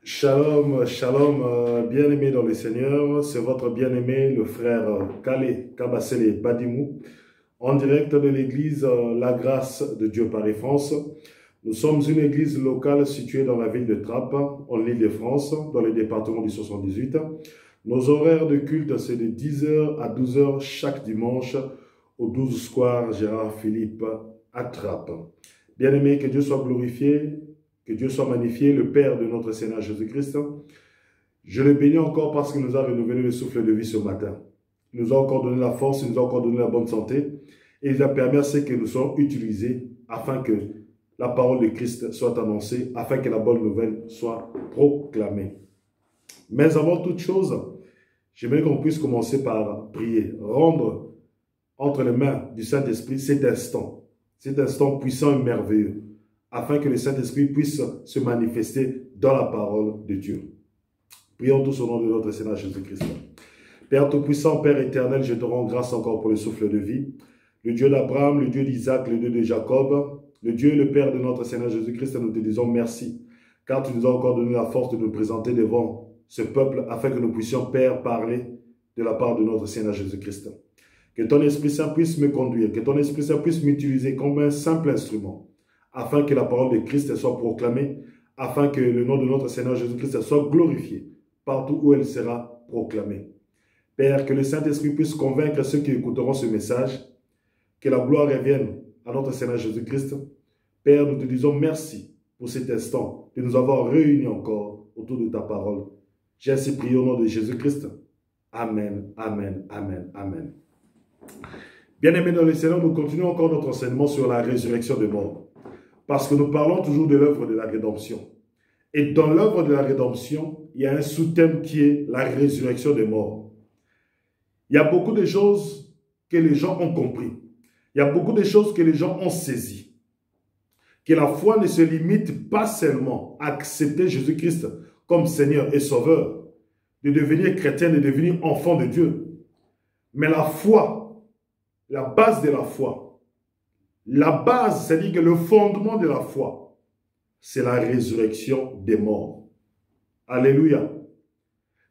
Shalom, shalom, bien-aimé dans le Seigneur, c'est votre bien-aimé, le frère Kale Kabasele Badimou, en direct de l'église La Grâce de Dieu Paris France. Nous sommes une église locale située dans la ville de Trappes, en Île-de-France, dans le département du 78. Nos horaires de culte, c'est de 10h à 12h chaque dimanche au 12 square Gérard Philippe à Trappes. Bien-aimé, que Dieu soit glorifié. Que Dieu soit magnifié, le Père de notre Seigneur Jésus-Christ. Je le bénis encore parce qu'il nous a renouvelé le souffle de vie ce matin. Il nous a encore donné la force, il nous a encore donné la bonne santé. Et il a permis à ce que nous soyons utilisés afin que la parole de Christ soit annoncée, afin que la bonne nouvelle soit proclamée. Mais avant toute chose, j'aimerais qu'on puisse commencer par prier, rendre entre les mains du Saint-Esprit cet instant puissant et merveilleux, afin que le Saint-Esprit puisse se manifester dans la parole de Dieu. Prions tous au nom de notre Seigneur Jésus-Christ. Père Tout-Puissant, Père éternel, je te rends grâce encore pour le souffle de vie. Le Dieu d'Abraham, le Dieu d'Isaac, le Dieu de Jacob, le Dieu et le Père de notre Seigneur Jésus-Christ, nous te disons merci, car tu nous as encore donné la force de nous présenter devant ce peuple, afin que nous puissions, Père, parler de la part de notre Seigneur Jésus-Christ. Que ton Esprit Saint puisse me conduire, que ton Esprit Saint puisse m'utiliser comme un simple instrument, afin que la parole de Christ soit proclamée, afin que le nom de notre Seigneur Jésus-Christ soit glorifié partout où elle sera proclamée. Père, que le Saint-Esprit puisse convaincre ceux qui écouteront ce message, que la gloire revienne à notre Seigneur Jésus-Christ. Père, nous te disons merci pour cet instant de nous avoir réunis encore autour de ta parole. J'ai ainsi prié au nom de Jésus-Christ. Amen, amen, amen, amen. Bien-aimés dans le Seigneur, nous continuons encore notre enseignement sur la résurrection des morts. Parce que nous parlons toujours de l'œuvre de la rédemption. Et dans l'œuvre de la rédemption, il y a un sous-thème qui est la résurrection des morts. Il y a beaucoup de choses que les gens ont compris. Il y a beaucoup de choses que les gens ont saisies. Que la foi ne se limite pas seulement à accepter Jésus-Christ comme Seigneur et Sauveur, de devenir chrétien, de devenir enfant de Dieu. Mais la foi, la base de la foi, la base, c'est-à-dire que le fondement de la foi, c'est la résurrection des morts. Alléluia.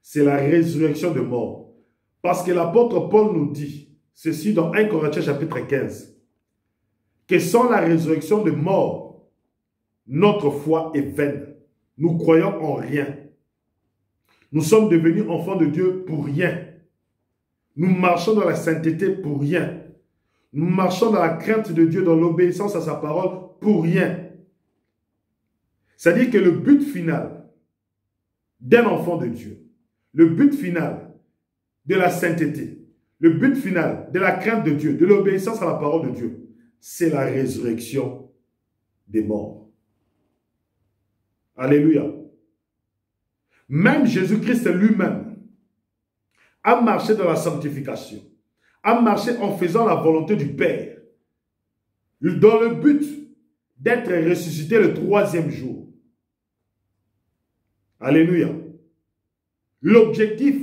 C'est la résurrection des morts. Parce que l'apôtre Paul nous dit, ceci dans 1 Corinthiens chapitre 15, que sans la résurrection des morts, notre foi est vaine. Nous croyons en rien. Nous sommes devenus enfants de Dieu pour rien. Nous marchons dans la sainteté pour rien. Nous marchons dans la crainte de Dieu, dans l'obéissance à sa parole, pour rien. C'est-à-dire que le but final d'un enfant de Dieu, le but final de la sainteté, le but final de la crainte de Dieu, de l'obéissance à la parole de Dieu, c'est la résurrection des morts. Alléluia. Même Jésus-Christ lui-même a marché dans la sanctification, a marché en faisant la volonté du Père, dans le but d'être ressuscité le 3e jour. Alléluia. L'objectif,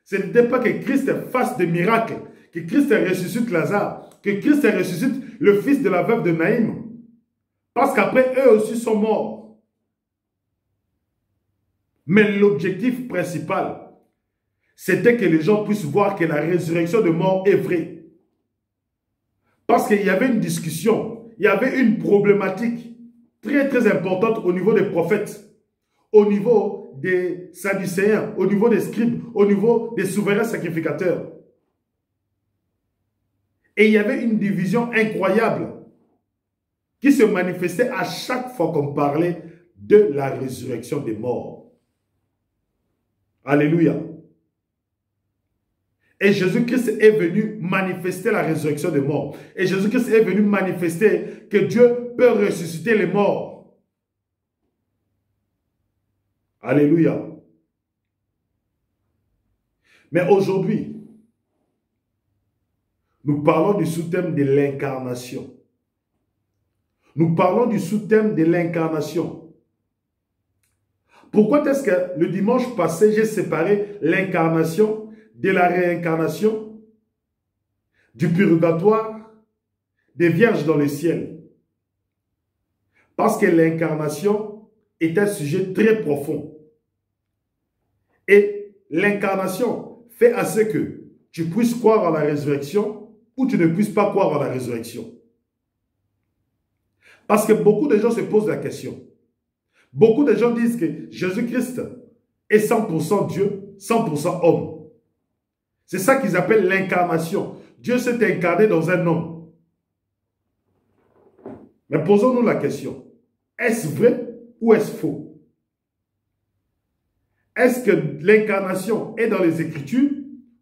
ce n'était pas que Christ fasse des miracles, que Christ ressuscite Lazare, que Christ ressuscite le fils de la veuve de Naïm, parce qu'après, eux aussi sont morts. Mais l'objectif principal, c'était que les gens puissent voir que la résurrection de mort est vraie. Parce qu'il y avait une discussion, il y avait une problématique très très importante au niveau des prophètes, au niveau des Sadducéens, au niveau des scribes, au niveau des souverains sacrificateurs. Et il y avait une division incroyable qui se manifestait à chaque fois qu'on parlait de la résurrection des morts. Alléluia. Et Jésus-Christ est venu manifester la résurrection des morts. Et Jésus-Christ est venu manifester que Dieu peut ressusciter les morts. Alléluia. Mais aujourd'hui, nous parlons du sous-thème de l'incarnation. Nous parlons du sous-thème de l'incarnation. Pourquoi est-ce que le dimanche passé, j'ai séparé l'incarnation de la réincarnation, du purgatoire, des vierges dans le ciel? Parce que l'incarnation est un sujet très profond. Et l'incarnation fait à ce que tu puisses croire en la résurrection ou tu ne puisses pas croire en la résurrection. Parce que beaucoup de gens se posent la question. Beaucoup de gens disent que Jésus-Christ est 100% Dieu, 100% homme. C'est ça qu'ils appellent l'incarnation. Dieu s'est incarné dans un homme. Mais posons-nous la question. Est-ce vrai ou est-ce faux? Est-ce que l'incarnation est dans les Écritures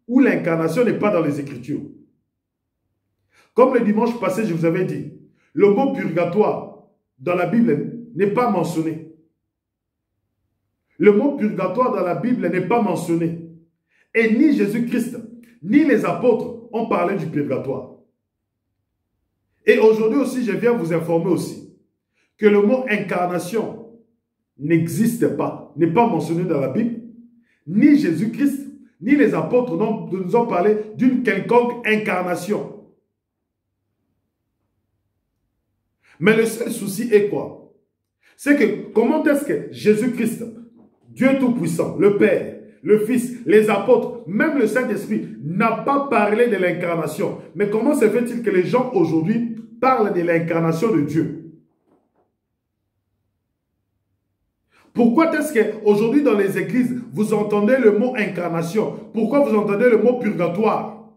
ou l'incarnation n'est pas dans les Écritures? Comme le dimanche passé, je vous avais dit, le mot purgatoire dans la Bible n'est pas mentionné. Le mot purgatoire dans la Bible n'est pas mentionné. Et ni Jésus-Christ, ni les apôtres ont parlé du purgatoire. Et aujourd'hui aussi, je viens vous informer aussi que le mot incarnation n'existe pas, n'est pas mentionné dans la Bible. Ni Jésus-Christ, ni les apôtres nous ont parlé d'une quelconque incarnation. Mais le seul souci est quoi? C'est que comment est-ce que Jésus-Christ, Dieu Tout-Puissant, le Père, le Fils, les apôtres, même le Saint-Esprit, n'a pas parlé de l'incarnation? Mais comment se fait-il que les gens aujourd'hui parlent de l'incarnation de Dieu? Pourquoi est-ce qu'aujourd'hui dans les églises, vous entendez le mot incarnation? Pourquoi vous entendez le mot purgatoire?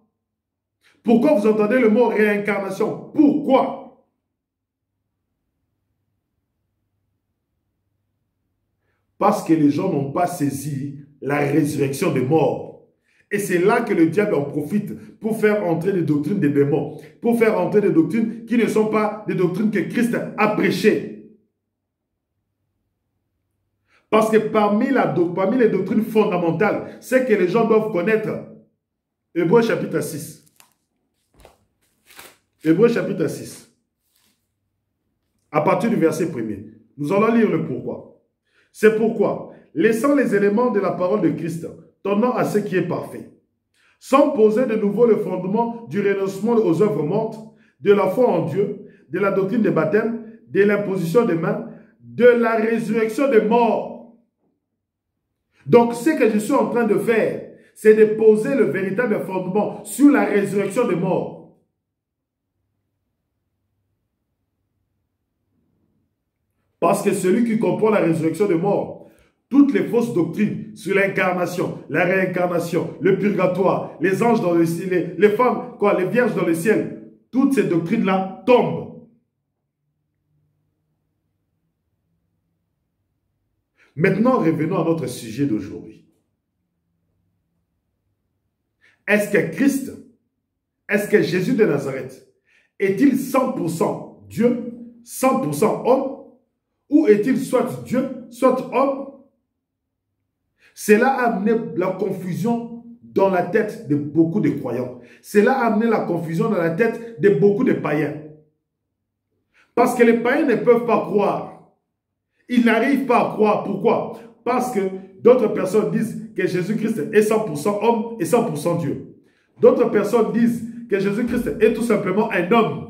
Pourquoi vous entendez le mot réincarnation? Pourquoi? Parce que les gens n'ont pas saisi la résurrection des morts. Et c'est là que le diable en profite pour faire entrer des doctrines des démons, pour faire entrer des doctrines qui ne sont pas des doctrines que Christ a prêchées. Parce que parmi les doctrines fondamentales, c'est que les gens doivent connaître Hébreux chapitre 6. Hébreux chapitre 6. À partir du verset 1er. Nous allons lire le pourquoi. C'est pourquoi, laissant les éléments de la parole de Christ, tendant à ce qui est parfait, sans poser de nouveau le fondement du renoncement aux œuvres mortes, de la foi en Dieu, de la doctrine des baptêmes, de l'imposition des mains, de la résurrection des morts. Donc, ce que je suis en train de faire, c'est de poser le véritable fondement sur la résurrection des morts. Parce que celui qui comprend la résurrection des morts, toutes les fausses doctrines sur l'incarnation, la réincarnation, le purgatoire, les anges dans le ciel, les femmes, les vierges dans le ciel, toutes ces doctrines-là tombent. Maintenant, revenons à notre sujet d'aujourd'hui. Est-ce que Christ, est-ce que Jésus de Nazareth, est-il 100% Dieu, 100% homme? Ou est-il soit Dieu, soit homme? Cela a amené la confusion dans la tête de beaucoup de croyants. Cela a amené la confusion dans la tête de beaucoup de païens. Parce que les païens ne peuvent pas croire. Ils n'arrivent pas à croire. Pourquoi? Parce que d'autres personnes disent que Jésus-Christ est 100% homme et 100% Dieu. D'autres personnes disent que Jésus-Christ est tout simplement un homme.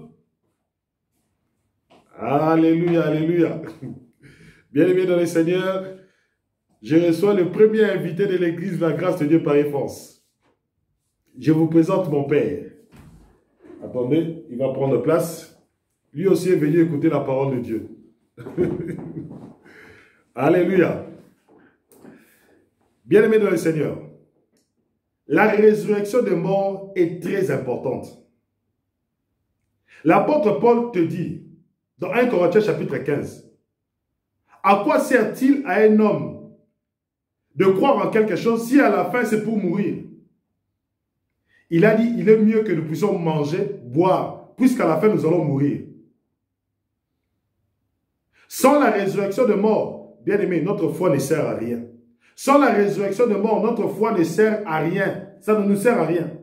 Alléluia, alléluia. Bien-aimés dans le Seigneur, je reçois le premier invité de l'église de la grâce de Dieu Paris-France. Je vous présente mon père. Attendez, il va prendre place. Lui aussi est venu écouter la parole de Dieu. Alléluia. Bien-aimés dans le Seigneur, la résurrection des morts est très importante. L'apôtre Paul te dit, dans 1 Corinthiens chapitre 15, à quoi sert-il à un homme de croire en quelque chose si à la fin c'est pour mourir? Il a dit, il est mieux que nous puissions manger, boire, puisqu'à la fin nous allons mourir. Sans la résurrection de mort, bien aimé, notre foi ne sert à rien. Sans la résurrection de mort, notre foi ne sert à rien. Ça ne nous sert à rien.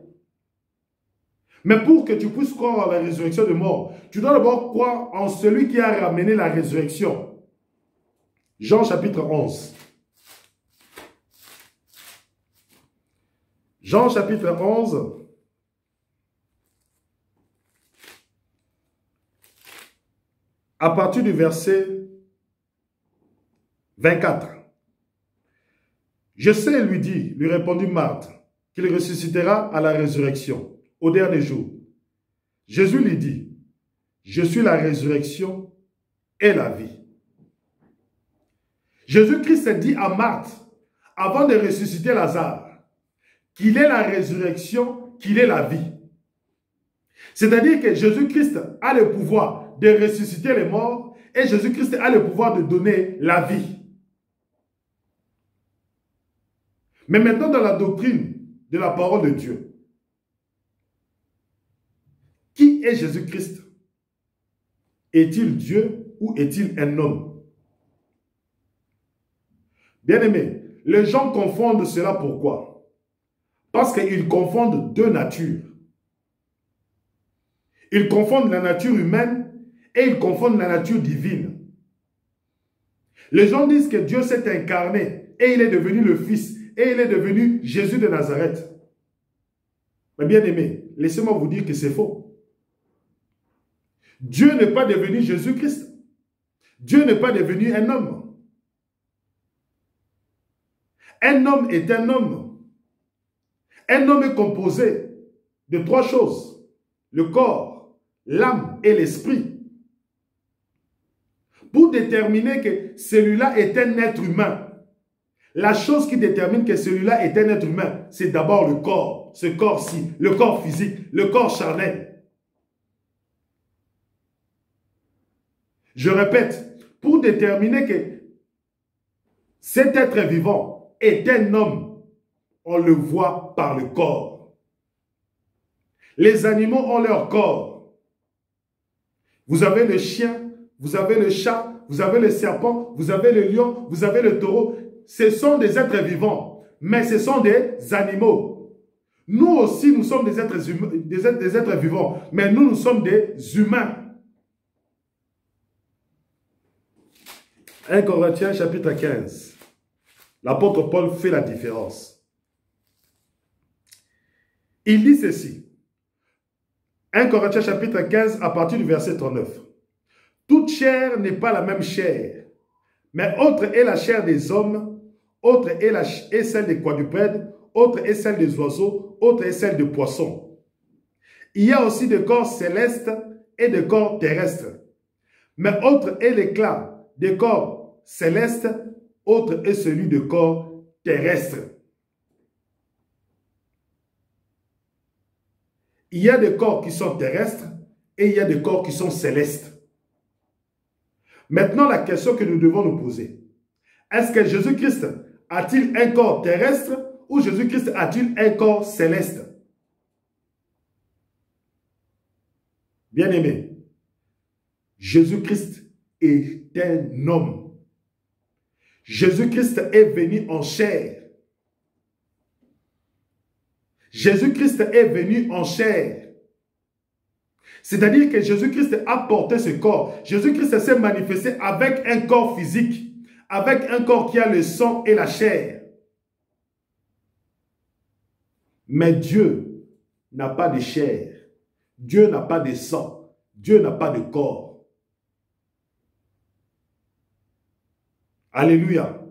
Mais pour que tu puisses croire en la résurrection de mort, tu dois d'abord croire en celui qui a ramené la résurrection. Jean chapitre 11. Jean chapitre 11. À partir du verset 24. Je sais, lui répondit Marthe, qu'il ressuscitera à la résurrection, au dernier jour. Jésus lui dit, je suis la résurrection et la vie. Jésus-Christ dit à Marthe, avant de ressusciter Lazare, qu'il est la résurrection, qu'il est la vie. C'est-à-dire que Jésus-Christ a le pouvoir de ressusciter les morts et Jésus-Christ a le pouvoir de donner la vie. Mais maintenant, dans la doctrine de la parole de Dieu, qui est Jésus-Christ? Est-il Dieu ou est-il un homme? Bien-aimés, les gens confondent cela pourquoi? Parce qu'ils confondent deux natures. Ils confondent la nature humaine et ils confondent la nature divine. Les gens disent que Dieu s'est incarné et il est devenu le Fils et il est devenu Jésus de Nazareth. Mais bien aimé, laissez-moi vous dire que c'est faux. Dieu n'est pas devenu Jésus-Christ. Dieu n'est pas devenu un homme. Un homme est un homme. Un homme est composé de trois choses. Le corps, l'âme et l'esprit. Pour déterminer que celui-là est un être humain, la chose qui détermine que celui-là est un être humain, c'est d'abord le corps, ce corps-ci, le corps physique, le corps charnel. Je répète, pour déterminer que cet être vivant est un homme, on le voit par le corps. Les animaux ont leur corps. Vous avez le chien, vous avez le chat, vous avez le serpent, vous avez le lion, vous avez le taureau. Ce sont des êtres vivants, mais ce sont des animaux. Nous aussi, nous sommes des êtres vivants, mais nous sommes des humains. 1 Corinthiens chapitre 15. L'apôtre Paul fait la différence. Il dit ceci. 1 Corinthiens chapitre 15 à partir du verset 39. Toute chair n'est pas la même chair, mais autre est la chair des hommes, autre est celle des quadrupèdes, autre est celle des oiseaux, autre est celle des poissons. Il y a aussi des corps célestes et des corps terrestres. Mais autre est l'éclat des corps célestes, autre est celui des corps terrestres. Il y a des corps qui sont terrestres et il y a des corps qui sont célestes. Maintenant, la question que nous devons nous poser, est-ce que Jésus-Christ a-t-il un corps terrestre ou Jésus-Christ a-t-il un corps céleste? Bien-aimé, Jésus-Christ est un homme. Jésus-Christ est venu en chair. Jésus-Christ est venu en chair. C'est-à-dire que Jésus-Christ a porté ce corps. Jésus-Christ s'est manifesté avec un corps physique, avec un corps qui a le sang et la chair. Mais Dieu n'a pas de chair. Dieu n'a pas de sang. Dieu n'a pas de corps. Alléluia.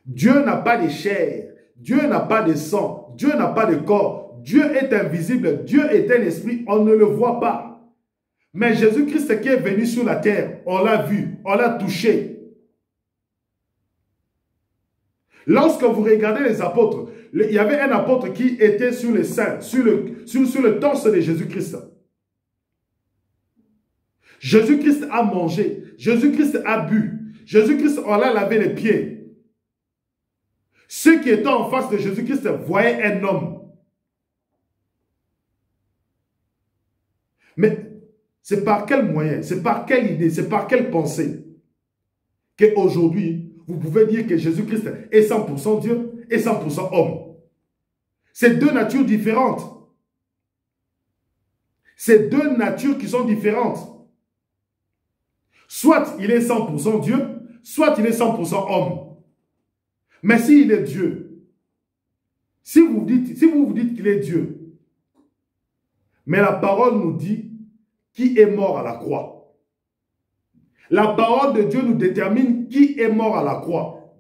Dieu n'a pas de chair. Dieu n'a pas de sang. Dieu n'a pas de corps. Dieu est invisible. Dieu est un esprit. On ne le voit pas. Mais Jésus-Christ qui est venu sur la terre, on l'a vu. On l'a touché. Lorsque vous regardez les apôtres, il y avait un apôtre qui était sur le sein, sur le torse de Jésus-Christ. Jésus-Christ a mangé. Jésus-Christ a bu. Jésus-Christ, on l'a lavé les pieds. Ceux qui étaient en face de Jésus-Christ voyaient un homme. Mais c'est par quel moyen, c'est par quelle idée, c'est par quelle pensée qu'aujourd'hui, vous pouvez dire que Jésus-Christ est 100% Dieu et 100% homme. C'est deux natures différentes. C'est deux natures qui sont différentes. Soit il est 100% Dieu, soit il est 100% homme. Mais s'il est Dieu, si vous vous dites qu'il est Dieu, mais la parole nous dit qui est mort à la croix. La parole de Dieu nous détermine qui est mort à la croix.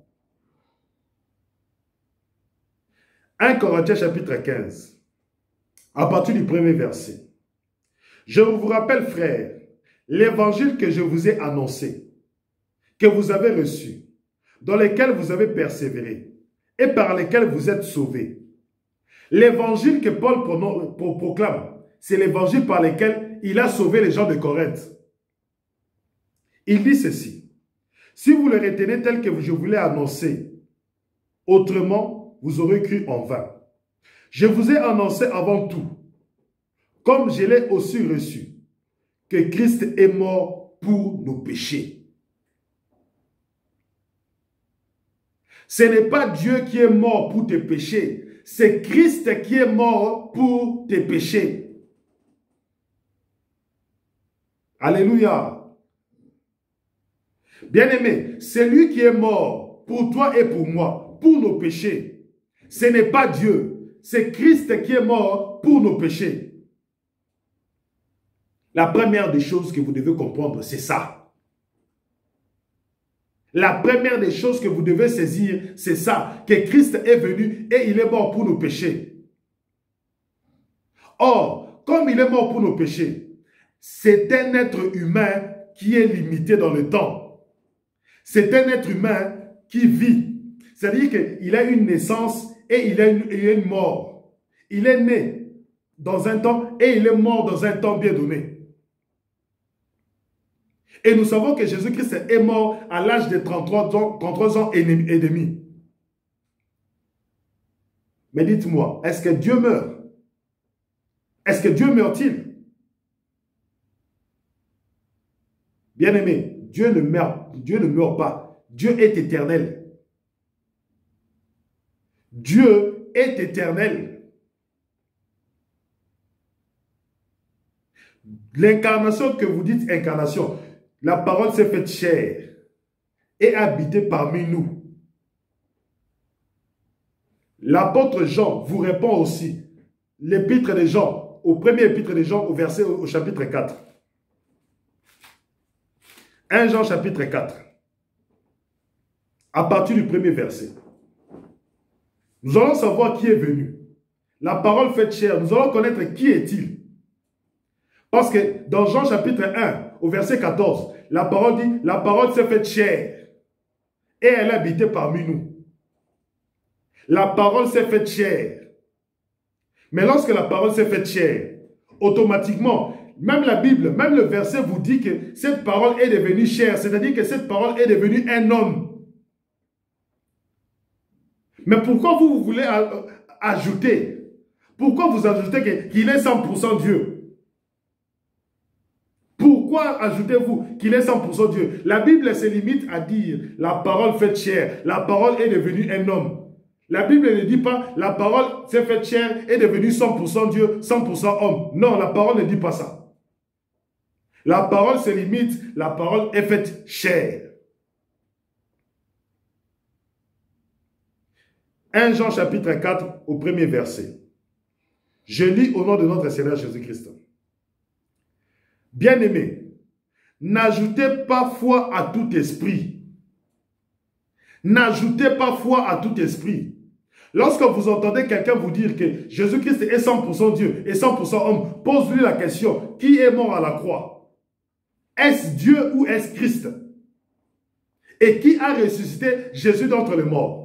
1 Corinthiens chapitre 15, à partir du premier verset. Je vous rappelle, frères, l'évangile que je vous ai annoncé, que vous avez reçu, dans lequel vous avez persévéré et par lequel vous êtes sauvés. L'évangile que Paul proclame, c'est l'évangile par lequel il a sauvé les gens de Corinthe. Il dit ceci: si vous le retenez tel que je vous l'ai annoncé, autrement, vous aurez cru en vain. Je vous ai annoncé avant tout, comme je l'ai aussi reçu, que Christ est mort pour nos péchés. Ce n'est pas Dieu qui est mort pour tes péchés, c'est Christ qui est mort pour tes péchés. Alléluia. Bien-aimé, c'est lui qui est mort pour toi et pour moi, pour nos péchés. Ce n'est pas Dieu, c'est Christ qui est mort pour nos péchés. La première des choses que vous devez comprendre, c'est ça. La première des choses que vous devez saisir, c'est ça, que Christ est venu et il est mort pour nos péchés. Or, comme il est mort pour nos péchés, c'est un être humain qui est limité dans le temps. C'est un être humain qui vit. C'est-à-dire qu'il a une naissance et il a une mort. Il est né dans un temps et il est mort dans un temps bien donné. Et nous savons que Jésus-Christ est mort à l'âge de 33 ans et demi. Mais dites-moi, est-ce que Dieu meurt? Est-ce que Dieu meurt-il? Bien-aimé, Dieu ne meurt pas. Dieu est éternel. Dieu est éternel. L'incarnation que vous dites incarnation, la parole s'est faite chair et habitée parmi nous. L'apôtre Jean vous répond aussi. L'épître de Jean, au premier épître de Jean, au chapitre 4. 1 Jean chapitre 4. À partir du premier verset. Nous allons savoir qui est venu. La parole faite chair, nous allons connaître qui est-il. Parce que dans Jean chapitre 1, au verset 14, la parole dit, la parole s'est faite chair et elle habitait parmi nous. La parole s'est faite chair. Mais lorsque la parole s'est faite chair, automatiquement, même la Bible, même le verset vous dit que cette parole est devenue chair, c'est-à-dire que cette parole est devenue un homme. Mais pourquoi vous voulez ajouter? Pourquoi vous ajoutez qu'il est 100% Dieu? Pourquoi ajoutez-vous qu'il est 100% Dieu? La Bible se limite à dire la parole faite chair, la parole est devenue un homme. La Bible ne dit pas la parole s'est faite chair est devenue 100% Dieu, 100% homme. Non, la parole ne dit pas ça. La parole se limite, la parole est faite chair. 1 Jean chapitre 4 au premier verset. Je lis au nom de notre Seigneur Jésus-Christ. Bien-aimés, n'ajoutez pas foi à tout esprit. N'ajoutez pas foi à tout esprit. Lorsque vous entendez quelqu'un vous dire que Jésus-Christ est 100% Dieu et 100% homme, pose-lui la question, qui est mort à la croix? Est-ce Dieu ou est-ce Christ? Et qui a ressuscité Jésus d'entre les morts?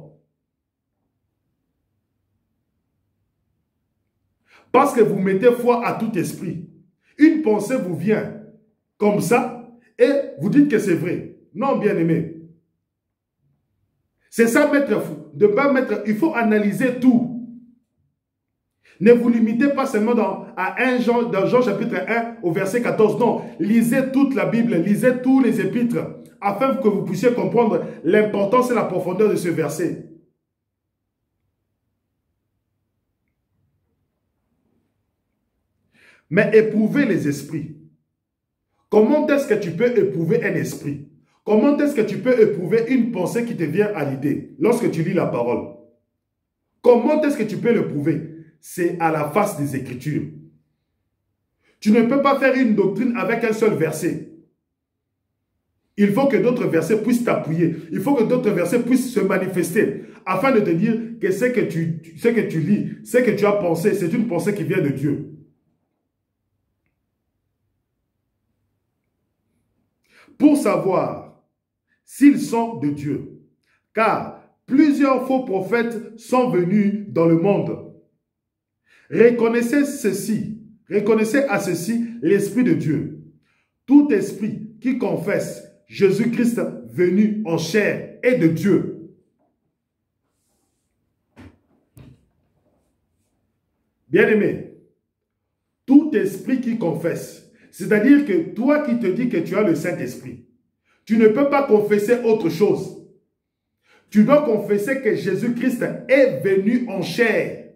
Parce que vous mettez foi à tout esprit. Une pensée vous vient comme ça et vous dites que c'est vrai. Non, bien-aimé. C'est ça mettre fou. De pas mettre, il faut analyser tout. Ne vous limitez pas seulement dans Jean chapitre 1 au verset 14. Non, lisez toute la Bible, lisez tous les épîtres afin que vous puissiez comprendre l'importance et la profondeur de ce verset. Mais éprouvez les esprits. Comment est-ce que tu peux éprouver un esprit? Comment est-ce que tu peux éprouver une pensée qui te vient à l'idée lorsque tu lis la parole? Comment est-ce que tu peux l'éprouver? C'est à la face des Écritures. Tu ne peux pas faire une doctrine avec un seul verset. Il faut que d'autres versets puissent t'appuyer. Il faut que d'autres versets puissent se manifester afin de te dire que ce que tu lis, ce que tu as pensé, c'est une pensée qui vient de Dieu. Pour savoir s'ils sont de Dieu. Car plusieurs faux prophètes sont venus dans le monde. Reconnaissez à ceci l'Esprit de Dieu. Tout esprit qui confesse Jésus-Christ venu en chair est de Dieu. Bien-aimé, tout esprit qui confesse, c'est-à-dire que toi qui te dis que tu as le Saint-Esprit, tu ne peux pas confesser autre chose. Tu dois confesser que Jésus-Christ est venu en chair.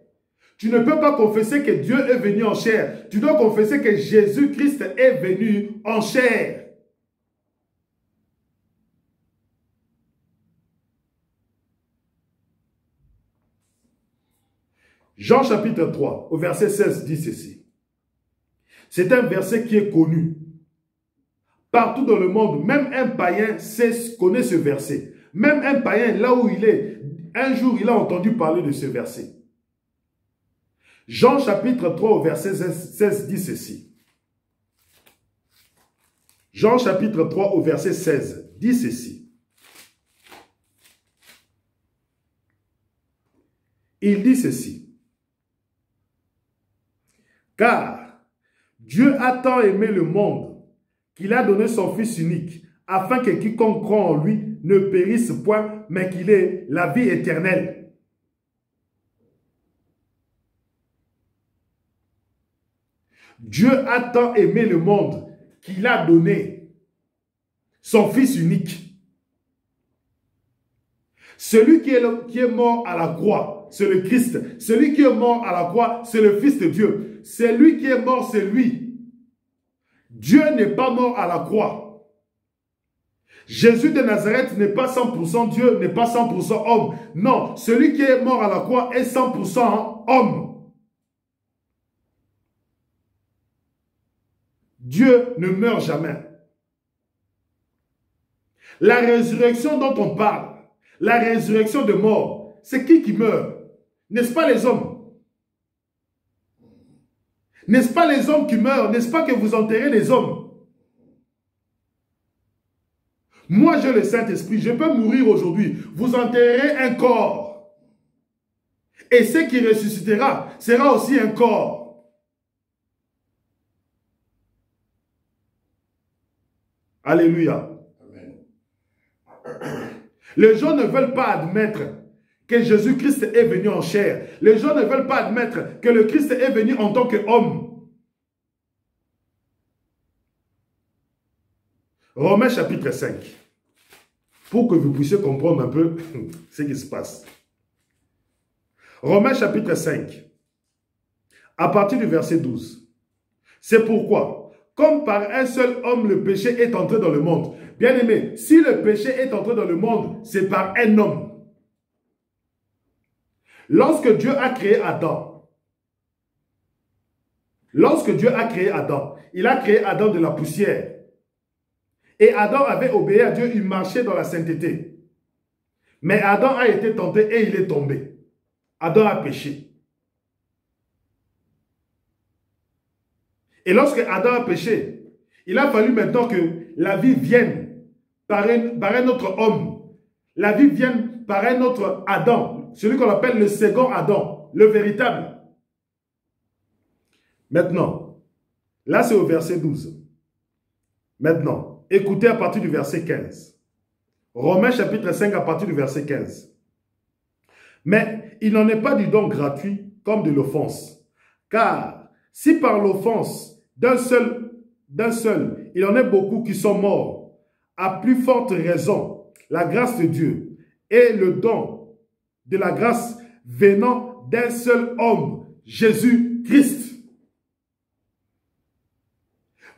Tu ne peux pas confesser que Dieu est venu en chair. Tu dois confesser que Jésus-Christ est venu en chair. Jean chapitre 3, au verset 16, dit ceci. C'est un verset qui est connu. Partout dans le monde, même un païen connaît ce verset. Même un païen, là où il est, un jour, il a entendu parler de ce verset. Jean chapitre 3, au verset 16, dit ceci. Jean chapitre 3, au verset 16, dit ceci. Il dit ceci. Car Dieu a tant aimé le monde qu'il a donné son Fils unique, afin que quiconque croit en lui ne périsse point, mais qu'il ait la vie éternelle. Dieu a tant aimé le monde qu'il a donné son Fils unique. Celui qui est mort à la croix, c'est le Christ. Celui qui est mort à la croix, c'est le Fils de Dieu. Celui qui est mort, c'est lui. Dieu n'est pas mort à la croix. Jésus de Nazareth n'est pas 100% Dieu, n'est pas 100% homme. Non, celui qui est mort à la croix est 100% homme. Dieu ne meurt jamais. La résurrection dont on parle, la résurrection de mort, c'est qui meurt? N'est-ce pas les hommes? N'est-ce pas les hommes qui meurent? N'est-ce pas que vous enterrez les hommes? Moi, j'ai le Saint-Esprit. Je peux mourir aujourd'hui. Vous enterrerez un corps. Et ce qui ressuscitera sera aussi un corps. Alléluia. Amen. Les gens ne veulent pas admettre que Jésus-Christ est venu en chair. Les gens ne veulent pas admettre que le Christ est venu en tant qu'homme. Romains chapitre 5. Pour que vous puissiez comprendre un peu ce qui se passe. Romains chapitre 5. À partir du verset 12. C'est pourquoi, comme par un seul homme le péché est entré dans le monde. Bien aimé, si le péché est entré dans le monde, c'est par un homme. Lorsque Dieu a créé Adam, il a créé Adam de la poussière. Et Adam avait obéi à Dieu, il marchait dans la sainteté. Mais Adam a été tenté et il est tombé. Adam a péché. Et lorsque Adam a péché, il a fallu maintenant que la vie vienne par un autre homme. La vie vienne par un autre Adam. Celui qu'on appelle le second Adam, le véritable. Maintenant, là c'est au verset 12. Maintenant, écoutez à partir du verset 15. Romains chapitre 5 à partir du verset 15. Mais il n'en est pas du don gratuit comme de l'offense. Car si par l'offense d'un seul, il en est beaucoup qui sont morts, à plus forte raison, la grâce de Dieu et le don de la grâce venant d'un seul homme, Jésus-Christ.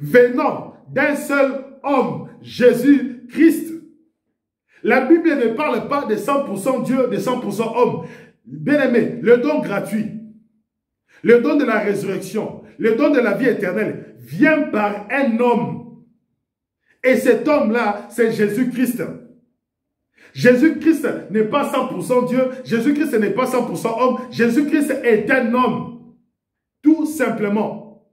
Venant d'un seul homme, Jésus-Christ. La Bible ne parle pas de 100% Dieu, de 100% homme. Bien aimé, le don gratuit, le don de la résurrection, le don de la vie éternelle vient par un homme. Et cet homme-là, c'est Jésus-Christ. Jésus-Christ n'est pas 100% Dieu. Jésus-Christ n'est pas 100% homme. Jésus-Christ est un homme. Tout simplement.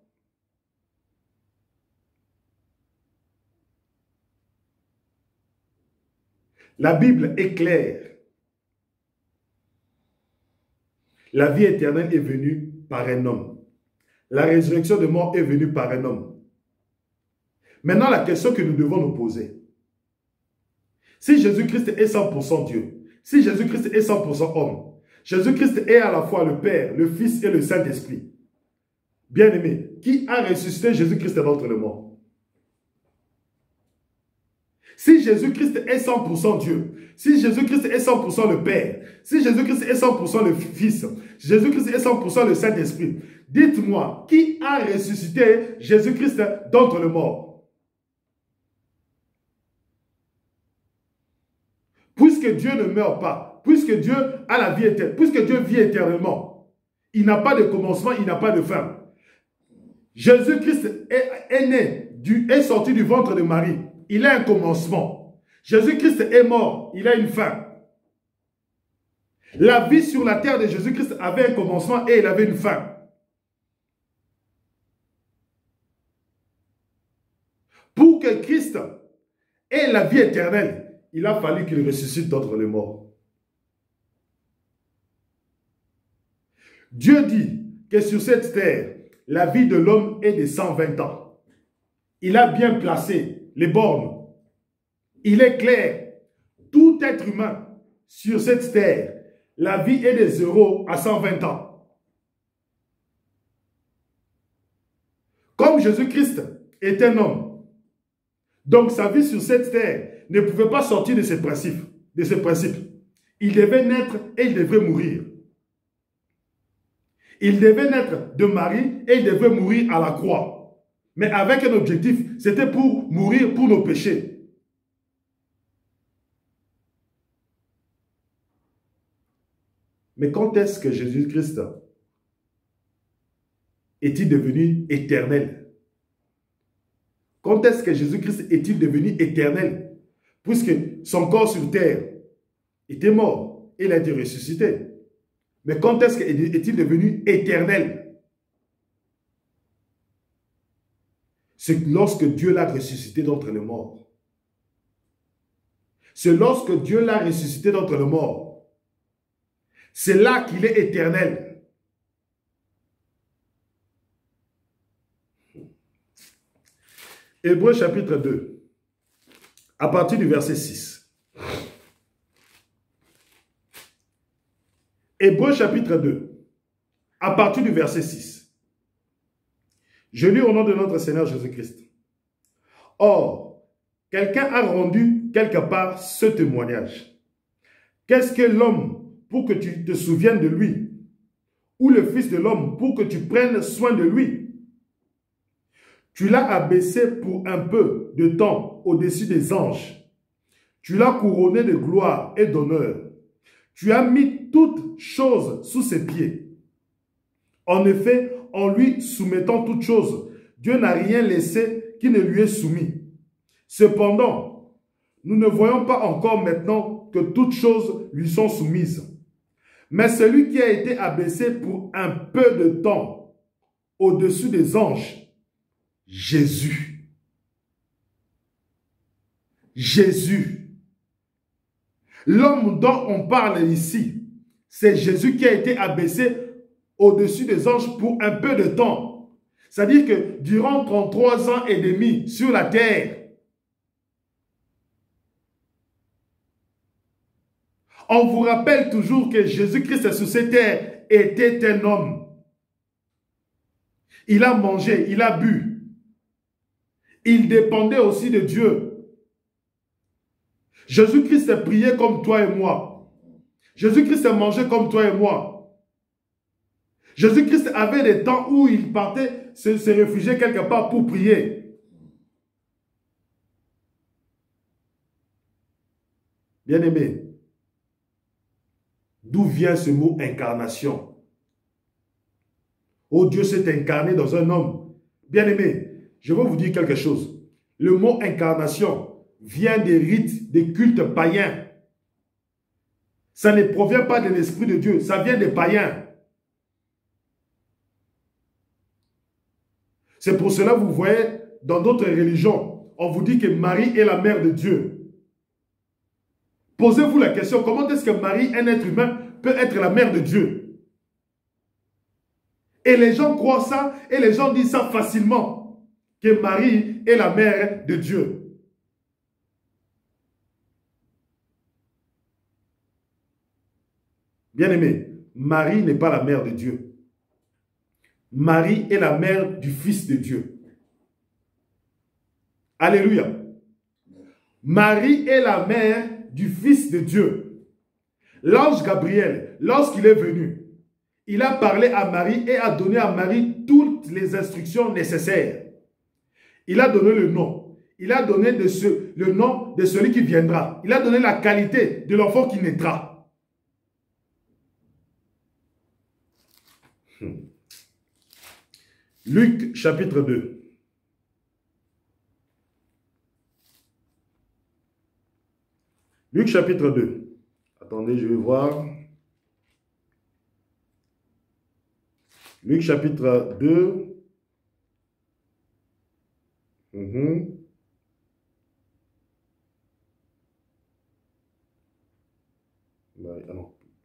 La Bible est claire. La vie éternelle est venue par un homme. La résurrection de mort est venue par un homme. Maintenant, la question que nous devons nous poser. Si Jésus-Christ est 100% Dieu, si Jésus-Christ est 100% homme, Jésus-Christ est à la fois le Père, le Fils et le Saint-Esprit. Bien-aimé, qui a ressuscité Jésus-Christ d'entre les morts? Si Jésus-Christ est 100% Dieu, si Jésus-Christ est 100% le Père, si Jésus-Christ est 100% le Fils, Jésus-Christ est 100% le Saint-Esprit, dites-moi, qui a ressuscité Jésus-Christ d'entre les morts? Puisque Dieu ne meurt pas, puisque Dieu a la vie éternelle, puisque Dieu vit éternellement, il n'a pas de commencement, il n'a pas de fin. Jésus-Christ est né, est sorti du ventre de Marie. Il a un commencement. Jésus-Christ est mort. Il a une fin. La vie sur la terre de Jésus-Christ avait un commencement et il avait une fin. Pour que Christ ait la vie éternelle, il a fallu qu'il ressuscite d'entre les morts. Dieu dit que sur cette terre, la vie de l'homme est de 120 ans. Il a bien placé les bornes. Il est clair, tout être humain sur cette terre, la vie est de 0 à 120 ans. Comme Jésus-Christ est un homme, donc sa vie sur cette terre ne pouvait pas sortir de ses principes. Il devait naître et il devait mourir. Il devait naître de Marie et il devait mourir à la croix. Mais avec un objectif, c'était pour mourir pour nos péchés. Mais quand est-ce que Jésus-Christ est-il devenu éternel? Quand est-ce que Jésus-Christ est-il devenu éternel? Puisque son corps sur terre était mort et il a été ressuscité. Mais quand est-ce qu'il est devenu éternel? C'est lorsque Dieu l'a ressuscité d'entre les morts. C'est lorsque Dieu l'a ressuscité d'entre les morts. C'est là qu'il est éternel. Hébreux chapitre 2, à partir du verset 6. Hébreux chapitre 2, à partir du verset 6. Je lis au nom de notre Seigneur Jésus-Christ. Or, quelqu'un a rendu quelque part ce témoignage. Qu'est-ce que l'homme pour que tu te souviennes de lui? Ou le Fils de l'homme pour que tu prennes soin de lui? Tu l'as abaissé pour un peu de temps au-dessus des anges. Tu l'as couronné de gloire et d'honneur. Tu as mis toutes choses sous ses pieds. En effet, en lui soumettant toutes choses, Dieu n'a rien laissé qui ne lui est soumis. Cependant, nous ne voyons pas encore maintenant que toutes choses lui sont soumises. Mais celui qui a été abaissé pour un peu de temps au-dessus des anges, Jésus. Jésus. L'homme dont on parle ici, c'est Jésus qui a été abaissé au-dessus des anges pour un peu de temps. C'est-à-dire que durant 33 ans et demi sur la terre, on vous rappelle toujours que Jésus-Christ sur cette terre était un homme. Il a mangé, il a bu. Il dépendait aussi de Dieu. Jésus-Christ priait comme toi et moi. Jésus-Christ mangeait comme toi et moi. Jésus-Christ avait des temps où il partait se réfugier quelque part pour prier. Bien-aimé, d'où vient ce mot incarnation? Oh, Dieu s'est incarné dans un homme. Bien-aimé, je veux vous dire quelque chose. Le mot incarnation vient des rites, des cultes païens. Ça ne provient pas de l'Esprit de Dieu, ça vient des païens. C'est pour cela que vous voyez, dans d'autres religions, on vous dit que Marie est la mère de Dieu. Posez-vous la question, comment est-ce que Marie, un être humain, peut être la mère de Dieu? Et les gens croient ça, et les gens disent ça facilement, que Marie est la mère de Dieu. Bien-aimé, Marie n'est pas la mère de Dieu. Marie est la mère du Fils de Dieu. Alléluia. Marie est la mère du Fils de Dieu. L'ange Gabriel, lorsqu'il est venu, il a parlé à Marie et a donné à Marie toutes les instructions nécessaires. Il a donné le nom. Il a donné le nom de celui qui viendra. Il a donné la qualité de l'enfant qui naîtra. Luc chapitre 2. Luc chapitre 2. Attendez, je vais voir. Luc chapitre 2.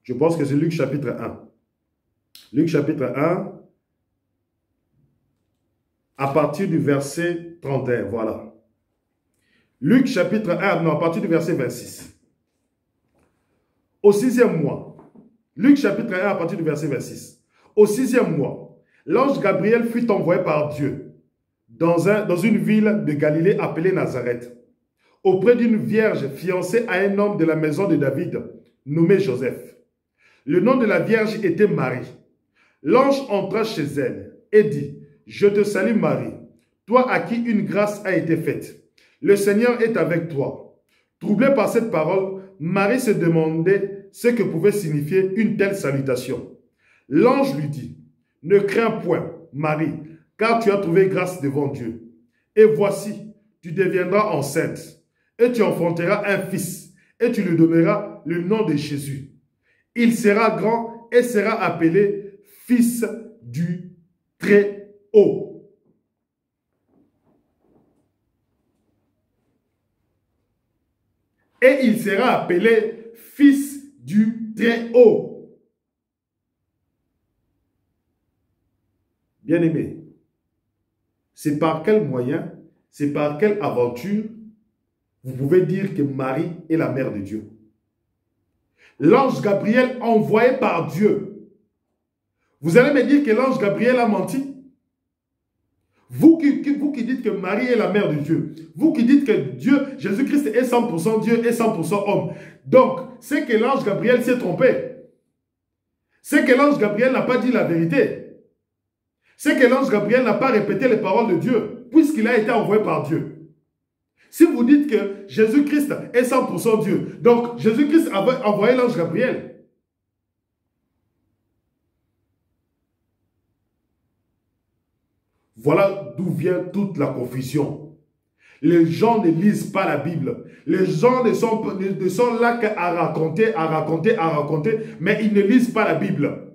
Je pense que c'est Luc chapitre 1. Luc chapitre 1. À partir du verset 31, voilà. Luc chapitre 1, non, à partir du verset 26. Au 6e mois, Luc chapitre 1, à partir du verset 26. Au 6e mois, l'ange Gabriel fut envoyé par Dieu dans une ville de Galilée appelée Nazareth, auprès d'une vierge fiancée à un homme de la maison de David, nommé Joseph. Le nom de la vierge était Marie. L'ange entra chez elle et dit: je te salue Marie, toi à qui une grâce a été faite. Le Seigneur est avec toi. Troublée par cette parole, Marie se demandait ce que pouvait signifier une telle salutation. L'ange lui dit: ne crains point, Marie, car tu as trouvé grâce devant Dieu. Et voici, tu deviendras enceinte, et tu enfanteras un fils, et tu lui donneras le nom de Jésus. Il sera grand et sera appelé Fils du Très-Haut. Et il sera appelé Fils du Très-Haut. Bien-aimé, c'est par quel moyen, c'est par quelle aventure vous pouvez dire que Marie est la mère de Dieu? L'ange Gabriel envoyé par Dieu. Vous allez me dire que l'ange Gabriel a menti? Vous qui dites que Marie est la mère de Dieu, vous qui dites que Dieu, Jésus-Christ est 100% Dieu et 100% homme. Donc, c'est que l'ange Gabriel s'est trompé. C'est que l'ange Gabriel n'a pas dit la vérité. C'est que l'ange Gabriel n'a pas répété les paroles de Dieu, puisqu'il a été envoyé par Dieu. Si vous dites que Jésus-Christ est 100% Dieu, donc Jésus-Christ a envoyé l'ange Gabriel. Voilà d'où vient toute la confusion. Les gens ne lisent pas la Bible. Les gens ne sont là qu'à raconter, mais ils ne lisent pas la Bible.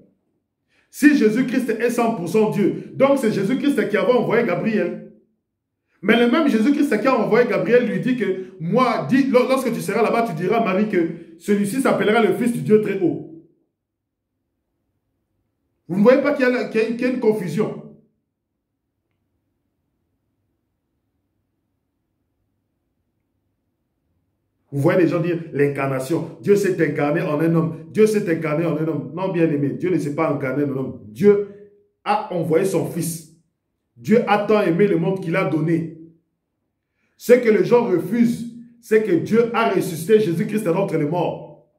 Si Jésus-Christ est 100% Dieu, donc c'est Jésus-Christ qui avait envoyé Gabriel. Mais le même Jésus-Christ qui a envoyé Gabriel lui dit que, moi, lorsque tu seras là-bas, tu diras à Marie que celui-ci s'appellera le Fils du Dieu très haut. Vous ne voyez pas qu'il y a une confusion? Vous voyez les gens dire l'incarnation. Dieu s'est incarné en un homme. Dieu s'est incarné en un homme. Non, bien aimé, Dieu ne s'est pas incarné en un homme. Dieu a envoyé son Fils. Dieu a tant aimé le monde qu'il a donné. Ce que les gens refusent, c'est que Dieu a ressuscité Jésus-Christ d'entre les morts.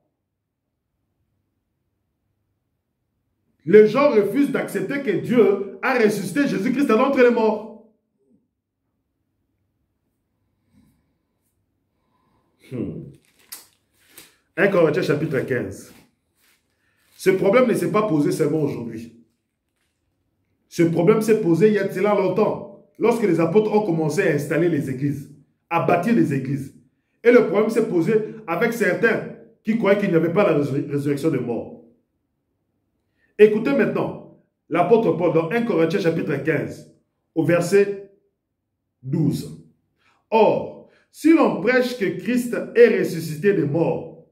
Les gens refusent d'accepter que Dieu a ressuscité Jésus-Christ d'entre les morts. 1 Corinthiens chapitre 15. Ce problème ne s'est pas posé seulement aujourd'hui. Ce problème s'est posé il y a cela longtemps. lorsque les apôtres ont commencé à installer les églises, à bâtir les églises. Et le problème s'est posé avec certains qui croyaient qu'il n'y avait pas la résurrection des morts. Écoutez maintenant l'apôtre Paul dans 1 Corinthiens chapitre 15, au verset 12. Or, si l'on prêche que Christ est ressuscité des morts,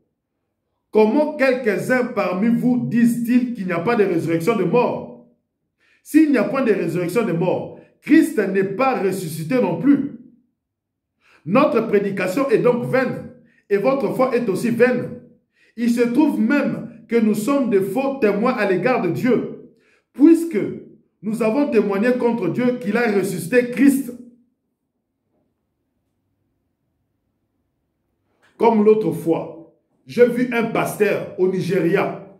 comment quelques-uns parmi vous disent-ils qu'il n'y a pas de résurrection de morts? S'il n'y a point de résurrection de morts, Christ n'est pas ressuscité non plus. Notre prédication est donc vaine, et votre foi est aussi vaine. Il se trouve même que nous sommes de faux témoins à l'égard de Dieu, puisque nous avons témoigné contre Dieu qu'il a ressuscité Christ. Comme l'autre fois, j'ai vu un pasteur au Nigeria.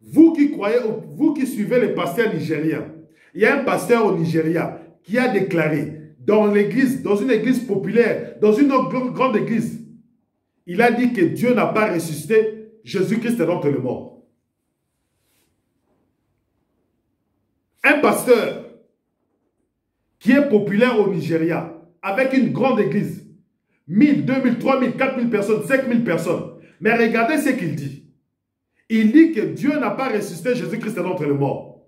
Vous qui croyez, vous qui suivez les pasteurs nigériens, il y a un pasteur au Nigeria qui a déclaré dans l'église, dans une église populaire, dans une grande église, il a dit que Dieu n'a pas ressuscité Jésus-Christ d'entre les morts. Un pasteur qui est populaire au Nigeria, avec une grande église, 1000, 2000, 3000, 4000 personnes, 5000 personnes. Mais regardez ce qu'il dit. Il dit que Dieu n'a pas ressuscité Jésus-Christ d'entre les morts.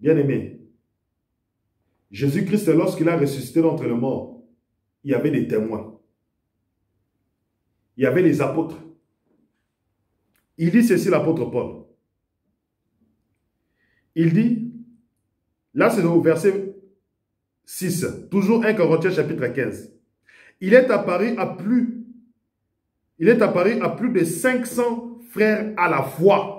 Bien-aimé, Jésus-Christ, lorsqu'il a ressuscité d'entre les morts, il y avait des témoins. Il y avait les apôtres. Il dit ceci, l'apôtre Paul. Il dit, là c'est au verset 6, toujours 1 Corinthiens chapitre 15. Il est apparu à plus de 500 frères à la fois.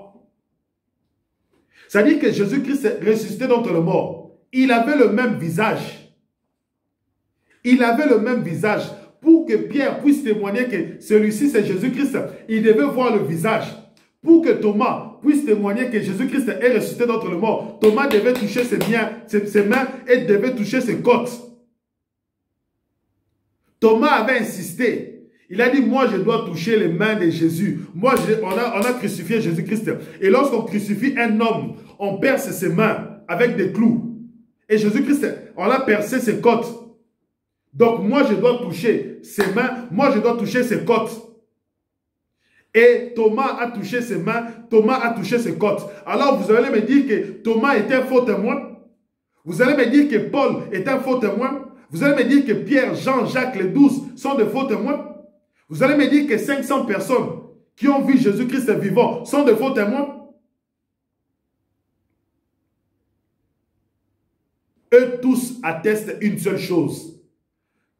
C'est-à-dire que Jésus-Christ est ressuscité d'entre les morts. Il avait le même visage. Il avait le même visage. Pour que Pierre puisse témoigner que celui-ci c'est Jésus-Christ, il devait voir le visage. Pour que Thomas puisse témoigner que Jésus-Christ est ressuscité d'entre les morts, Thomas devait toucher ses mains et devait toucher ses côtes. Thomas avait insisté. Il a dit, moi je dois toucher les mains de Jésus. Moi, on a crucifié Jésus-Christ. Et lorsqu'on crucifie un homme, on perce ses mains avec des clous. Et Jésus-Christ, on a percé ses côtes. Donc moi je dois toucher ses mains, moi je dois toucher ses côtes. Et Thomas a touché ses mains, Thomas a touché ses côtes. Alors vous allez me dire que Thomas était un faux témoin? Vous allez me dire que Paul est un faux témoin? Vous allez me dire que Pierre, Jean, Jacques, les 12 sont de faux témoins? Vous allez me dire que 500 personnes qui ont vu Jésus-Christ vivant sont de faux témoins? Eux tous attestent une seule chose,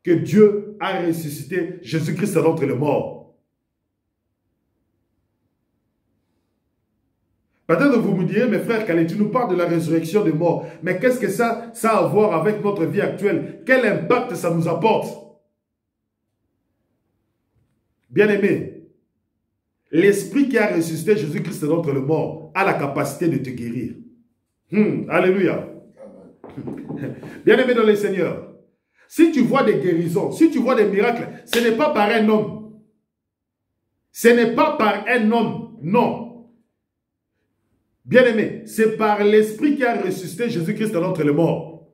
que Dieu a ressuscité Jésus-Christ d'entre les morts. Peut-être vous me direz, mes frères, Calais, tu nous parles de la résurrection des morts, mais qu'est-ce que ça a à voir avec notre vie actuelle? Quel impact ça nous apporte? Bien-aimé, l'esprit qui a ressuscité Jésus-Christ d'entre les morts a la capacité de te guérir. Alléluia. Bien-aimé dans le Seigneur, si tu vois des guérisons, si tu vois des miracles, ce n'est pas par un homme. Ce n'est pas par un homme, non. Bien-aimé, c'est par l'esprit qui a ressuscité Jésus-Christ d'entre les morts.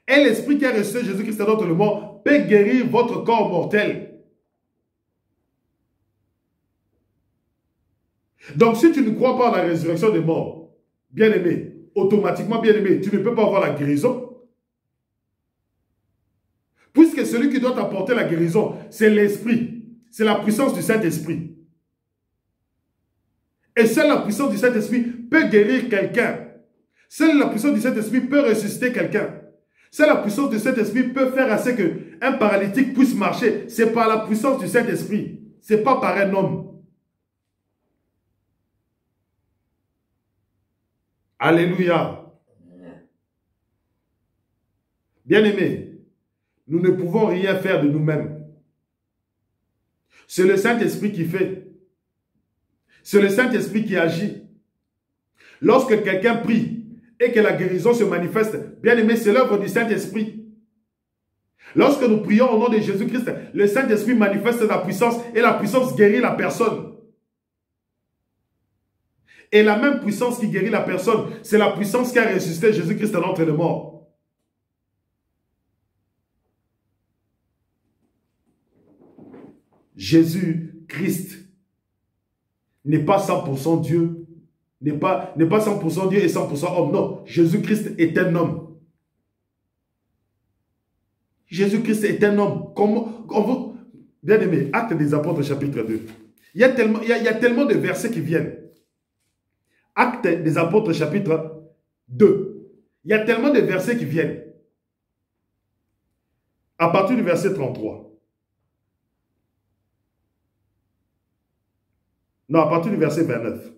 Et l'esprit qui a ressuscité Jésus-Christ d'entre les morts peut guérir votre corps mortel. Donc si tu ne crois pas à la résurrection des morts, bien-aimé, automatiquement, bien-aimé, tu ne peux pas avoir la guérison. Puisque celui qui doit t'apporter la guérison, c'est l'esprit. C'est la puissance du Saint-Esprit. Et seule la puissance du Saint-Esprit peut guérir quelqu'un. Seule la puissance du Saint-Esprit peut ressusciter quelqu'un. Seule la puissance du Saint-Esprit peut faire assez qu'un paralytique puisse marcher. C'est par la puissance du Saint-Esprit. Ce n'est pas par un homme. Alléluia. Bien-aimés, nous ne pouvons rien faire de nous-mêmes. C'est le Saint-Esprit qui fait. C'est le Saint-Esprit qui agit. Lorsque quelqu'un prie et que la guérison se manifeste, bien-aimé, c'est l'œuvre du Saint-Esprit. Lorsque nous prions au nom de Jésus-Christ, le Saint-Esprit manifeste la puissance et la puissance guérit la personne. Et la même puissance qui guérit la personne, c'est la puissance qui a ressuscité Jésus-Christ d'entre les morts. Jésus-Christ n'est pas 100% Dieu, n'est pas 100% Dieu et 100% homme. Non, Jésus-Christ est un homme. Jésus-Christ est un homme. Bien aimé, Actes des Apôtres chapitre 2. Il y a tellement de versets qui viennent. Actes des Apôtres chapitre 2. Il y a tellement de versets qui viennent. À partir du verset 33. Non, à partir du verset 29.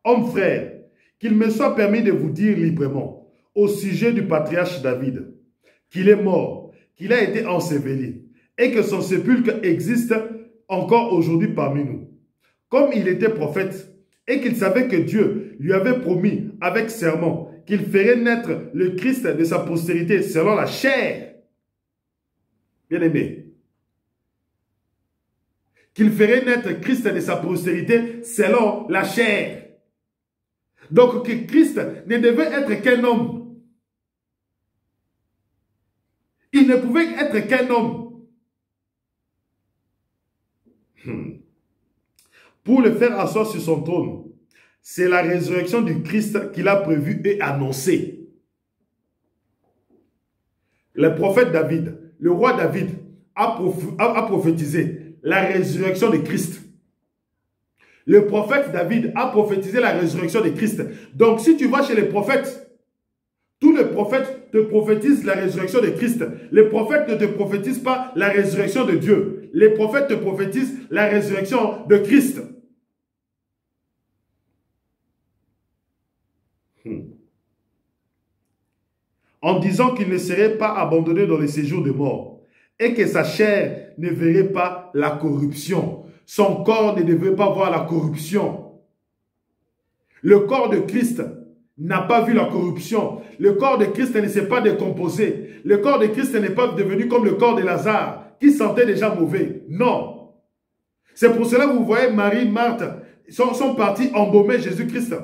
Hommes frères, qu'il me soit permis de vous dire librement au sujet du patriarche David, qu'il est mort, qu'il a été enseveli, et que son sépulcre existe encore aujourd'hui parmi nous. Comme il était prophète, et qu'il savait que Dieu lui avait promis avec serment qu'il ferait naître le Christ de sa postérité selon la chair. Bien-aimé. Qu'il ferait naître Christ de sa postérité selon la chair. Donc que Christ ne devait être qu'un homme. Il ne pouvait être qu'un homme. Pour le faire asseoir sur son trône. C'est la résurrection du Christ qu'il a prévue et annoncée. Le prophète David, le roi David, a prophétisé la résurrection de Christ. Le prophète David a prophétisé la résurrection de Christ. Donc si tu vas chez les prophètes, tous les prophètes te prophétisent la résurrection de Christ. Les prophètes ne te prophétisent pas la résurrection de Dieu. Les prophètes te prophétisent la résurrection de Christ. En disant qu'il ne serait pas abandonné dans le séjour de mort et que sa chair ne verrait pas la corruption. Son corps ne devrait pas voir la corruption. Le corps de Christ n'a pas vu la corruption. Le corps de Christ ne s'est pas décomposé. Le corps de Christ n'est pas devenu comme le corps de Lazare qui sentait déjà mauvais. Non. C'est pour cela que vous voyez Marie, Marthe sont partis embaumer Jésus-Christ.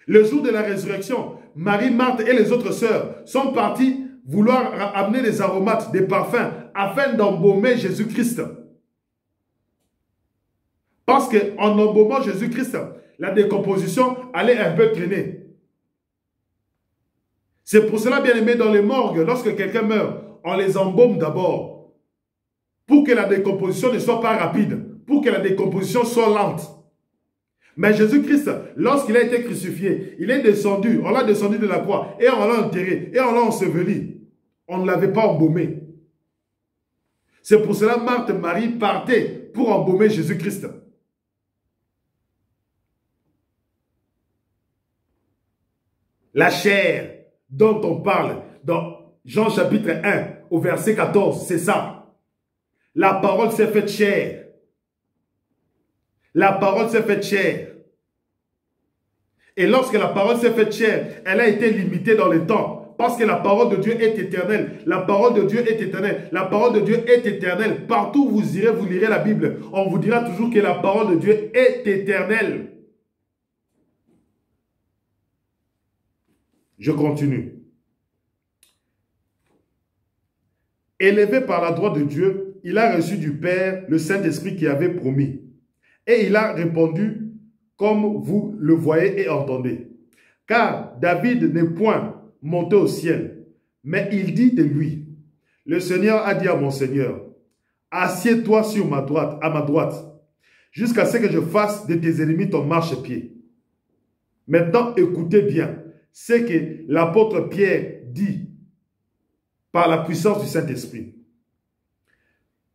Le jour de la résurrection, Marie, Marthe et les autres sœurs sont partis vouloir amener des aromates, des parfums, afin d'embaumer Jésus-Christ. Parce qu'en embaumant Jésus-Christ, la décomposition allait un peu traîner. C'est pour cela, bien aimé, dans les morgues, lorsque quelqu'un meurt, on les embaume d'abord. Pour que la décomposition ne soit pas rapide, pour que la décomposition soit lente. Mais Jésus-Christ, lorsqu'il a été crucifié, il est descendu, on l'a descendu de la croix, et on l'a enterré, et on l'a enseveli. On ne l'avait pas embaumé. C'est pour cela que Marthe et Marie partaient pour embaumer Jésus-Christ. La chair dont on parle dans Jean chapitre 1 au verset 14, c'est ça. La parole s'est faite chair. La parole s'est faite chair. Et lorsque la parole s'est faite chair, elle a été limitée dans le temps. Parce que la parole de Dieu est éternelle. La parole de Dieu est éternelle. La parole de Dieu est éternelle. Partout où vous irez, vous lirez la Bible. On vous dira toujours que la parole de Dieu est éternelle. Je continue. Élevé par la droite de Dieu, il a reçu du Père le Saint-Esprit qui avait promis. Et il a répondu comme vous le voyez et entendez. Car David n'est point monté au ciel, mais il dit de lui, le Seigneur a dit à mon Seigneur, assieds-toi sur ma droite, à ma droite, jusqu'à ce que je fasse de tes ennemis ton marchepied. Maintenant, écoutez bien ce que l'apôtre Pierre dit par la puissance du Saint-Esprit.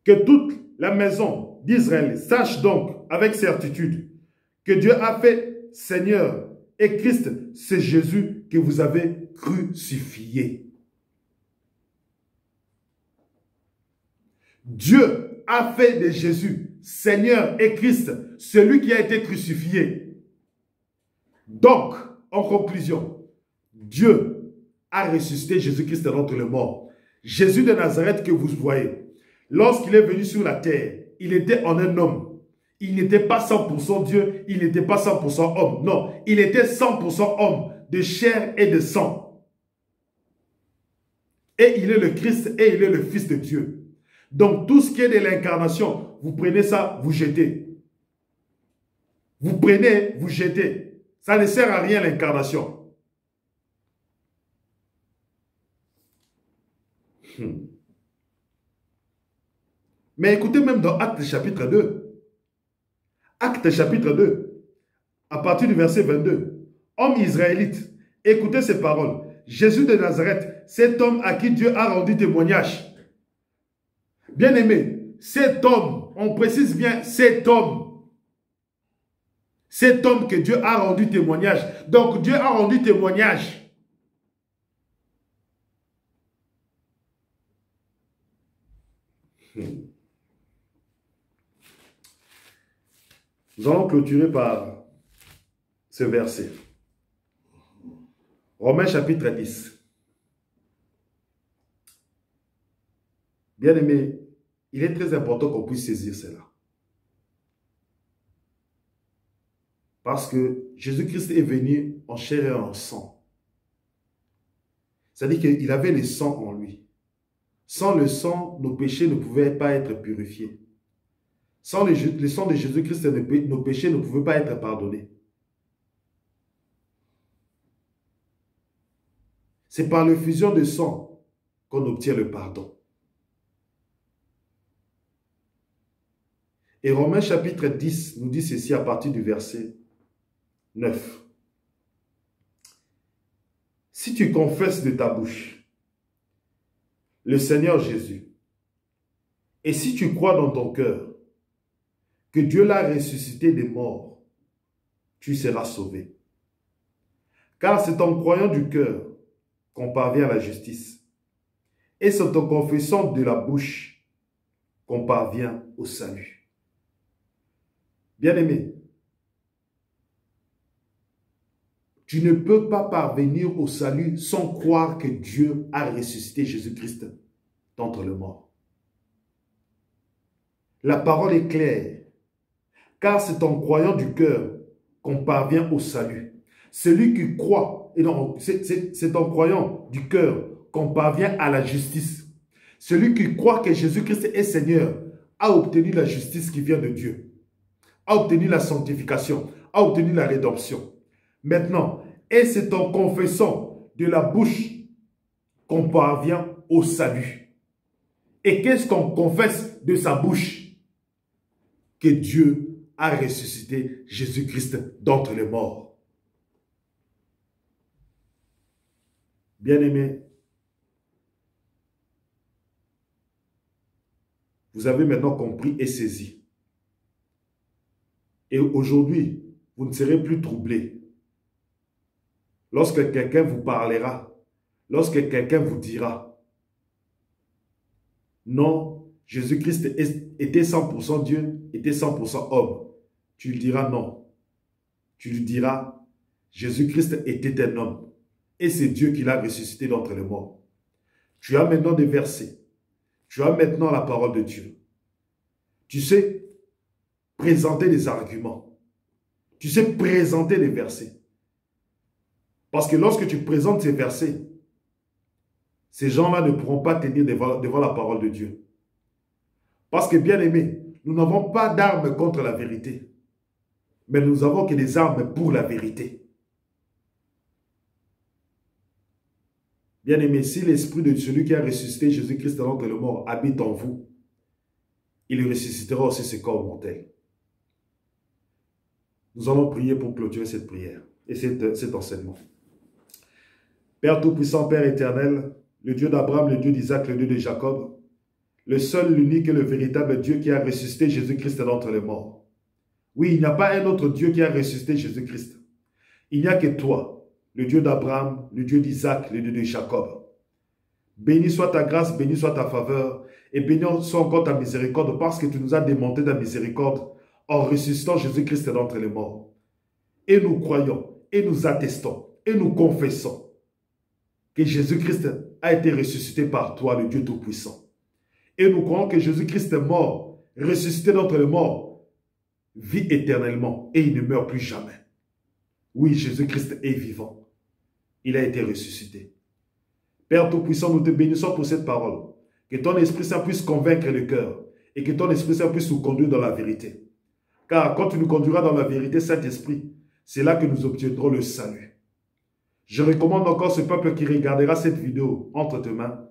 Que toute la maison d'Israël sache donc avec certitude que Dieu a fait Seigneur et Christ, c'est Jésus que vous avez crucifié. Dieu a fait de Jésus Seigneur et Christ, celui qui a été crucifié. Donc, en conclusion, Dieu a ressuscité Jésus-Christ d'entre les morts. Jésus de Nazareth que vous voyez, lorsqu'il est venu sur la terre, il était en un homme. Il n'était pas 100% Dieu, il n'était pas 100% homme. Non, il était 100% homme, de chair et de sang. Et il est le Christ et il est le Fils de Dieu. Donc tout ce qui est de l'incarnation, vous prenez ça, vous jetez. Vous prenez, vous jetez. Ça ne sert à rien l'incarnation. Mais écoutez même dans Actes chapitre 2. Actes chapitre 2, à partir du verset 22. Homme israélite, écoutez ces paroles. Jésus de Nazareth, cet homme à qui Dieu a rendu témoignage. Bien-aimé, cet homme, on précise bien cet homme que Dieu a rendu témoignage. Donc Dieu a rendu témoignage. Nous allons clôturer par ce verset. Romains chapitre 10. Bien-aimé, il est très important qu'on puisse saisir cela. Parce que Jésus-Christ est venu en chair et en sang. C'est-à-dire qu'il avait le sang en lui. Sans le sang, nos péchés ne pouvaient pas être purifiés. Sans le sang de Jésus-Christ, nos péchés ne pouvaient pas être pardonnés. C'est par l'effusion de sang qu'on obtient le pardon. Et Romains chapitre 10 nous dit ceci à partir du verset 9. Si tu confesses de ta bouche le Seigneur Jésus, et si tu crois dans ton cœur que Dieu l'a ressuscité des morts, tu seras sauvé. Car c'est en croyant du cœur qu'on parvient à la justice, et c'est en confessant de la bouche qu'on parvient au salut. Bien-aimé, tu ne peux pas parvenir au salut sans croire que Dieu a ressuscité Jésus-Christ d'entre les morts. La parole est claire. Car c'est en croyant du cœur qu'on parvient au salut. Celui qui croit, et non, c'est en croyant du cœur qu'on parvient à la justice. Celui qui croit que Jésus-Christ est Seigneur a obtenu la justice qui vient de Dieu, a obtenu la sanctification, a obtenu la rédemption. Maintenant, et c'est en confessant de la bouche qu'on parvient au salut. Et qu'est-ce qu'on confesse de sa bouche? Que Dieu a ressuscité Jésus-Christ d'entre les morts. Bien-aimés, vous avez maintenant compris et saisi. Et aujourd'hui, vous ne serez plus troublés. Lorsque quelqu'un vous parlera, lorsque quelqu'un vous dira, non, Jésus-Christ était 100% Dieu, était 100% homme. Tu lui diras non. Tu lui diras, Jésus-Christ était un homme. Et c'est Dieu qui l'a ressuscité d'entre les morts. Tu as maintenant des versets. Tu as maintenant la parole de Dieu. Tu sais présenter des arguments. Tu sais présenter des versets. Parce que lorsque tu présentes ces versets, ces gens-là ne pourront pas tenir devant la parole de Dieu. Parce que, bien aimé, nous n'avons pas d'armes contre la vérité. Mais nous avons que des armes pour la vérité. Bien aimé, si l'esprit de celui qui a ressuscité Jésus-Christ d'entre les morts habite en vous, il ressuscitera aussi ce corps mortel. Nous allons prier pour clôturer cette prière et cet enseignement. Père Tout-Puissant, Père éternel, le Dieu d'Abraham, le Dieu d'Isaac, le Dieu de Jacob, le seul, l'unique et le véritable Dieu qui a ressuscité Jésus-Christ d'entre les morts. Oui, il n'y a pas un autre Dieu qui a ressuscité Jésus-Christ. Il n'y a que toi, le Dieu d'Abraham, le Dieu d'Isaac, le Dieu de Jacob. Béni soit ta grâce, béni soit ta faveur, et béni soit encore ta miséricorde, parce que tu nous as démontré ta miséricorde en ressuscitant Jésus-Christ d'entre les morts. Et nous croyons, et nous attestons, et nous confessons que Jésus-Christ a été ressuscité par toi, le Dieu Tout-Puissant. Et nous croyons que Jésus-Christ est mort, ressuscité d'entre les morts, vit éternellement et il ne meurt plus jamais. Oui, Jésus-Christ est vivant. Il a été ressuscité. Père Tout-Puissant, nous te bénissons pour cette parole. Que ton Esprit Saint puisse convaincre le cœur et que ton Esprit Saint puisse nous conduire dans la vérité. Car quand tu nous conduiras dans la vérité, Saint-Esprit, c'est là que nous obtiendrons le salut. Je recommande encore ce peuple qui regardera cette vidéo entre tes mains.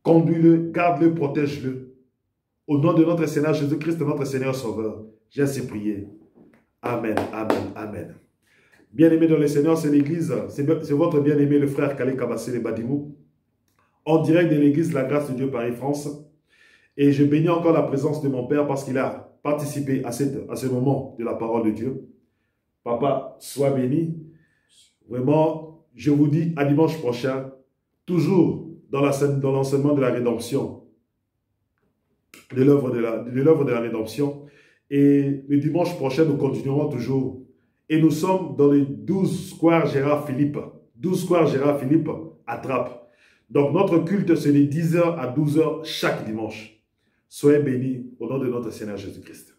Conduis-le, garde-le, protège-le. Au nom de notre Seigneur Jésus-Christ, notre Seigneur Sauveur, j'ai ainsi prié. Amen, amen, amen. Bien-aimé dans le Seigneur, c'est l'église, c'est votre bien-aimé, le frère Kale Kabassele Badimou, en direct de l'église La Grâce de Dieu Paris-France. Et je bénis encore la présence de mon Père parce qu'il a participé à ce moment de la parole de Dieu. Papa, sois béni. Vraiment, je vous dis à dimanche prochain, toujours dans l'enseignement de la rédemption, de l'œuvre de la rédemption. Et le dimanche prochain, nous continuerons toujours. Et nous sommes dans les 12 squares Gérard Philippe. 12 squares Gérard Philippe à Trappes. Donc notre culte, c'est de 10h à 12h chaque dimanche. Soyez bénis au nom de notre Seigneur Jésus-Christ.